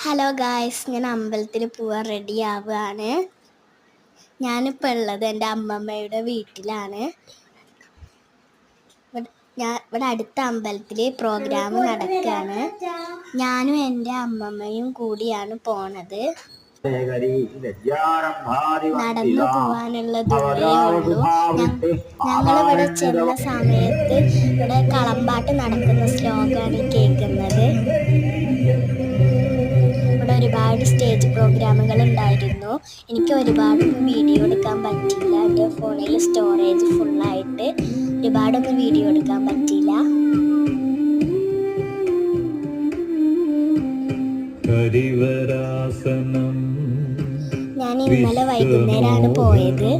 Hello guys, ഞാൻ അമ്പലത്തിൽ പോവാൻ റെഡി ആവുകയാണ്. ഞാനിപ്പോൾ ഉള്ളത് എൻ്റെ അമ്മമ്മയുടെ വീട്ടിലാണ്. ഇവിടെ അടുത്ത അമ്പലത്തിൽ പ്രോഗ്രാം നടക്കുകയാണ്. ഞാനും എൻ്റെ അമ്മമ്മയും കൂടിയാണ് പോണത്. നടന്നു പോകാനുള്ള ദൂരേ ഉള്ളൂ. ഞങ്ങളിവിടെ ചെന്ന സമയത്ത് ഇവിടെ കളമ്പാട്ട് നടക്കുന്ന ശ്ലോകമാണ് കേൾക്കുന്നത്. ഒരുപാട് സ്റ്റേജ് പ്രോഗ്രാമുകൾ ഉണ്ടായിരുന്നു. എനിക്ക് ഒരുപാടൊന്നും വീഡിയോ എടുക്കാൻ പറ്റിയില്ല. എൻ്റെ ഫോണിൽ സ്റ്റോറേജ് ഫുള്ളായിട്ട് ഒരുപാടൊന്നും വീഡിയോ എടുക്കാൻ പറ്റിയില്ല. ഞാൻ ഇന്നലെ വൈകുന്നേരമാണ് പോയത്.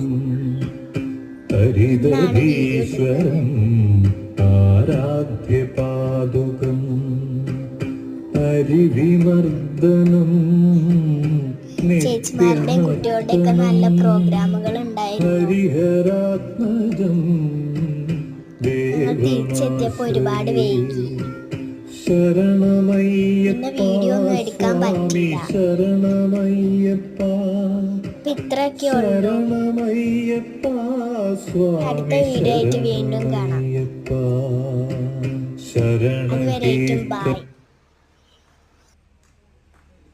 ചേച്ചിമാരുടെയും കുട്ടികളുടെയൊക്കെ നല്ല പ്രോഗ്രാമുകൾ ഉണ്ടായിരുന്നു. തിരിച്ചെത്തിയപ്പോൾ ഒരുപാട് വൈകി. പിന്നെ വീഡിയോ ഒന്നും എടുക്കാൻ പറ്റില്ല. ഇത്രയൊക്കെ ഉള്ളൂ. അടുത്ത വീഡിയോ ആയിട്ട് വീണ്ടും കാണാം. അതുവരേക്കും ബൈ.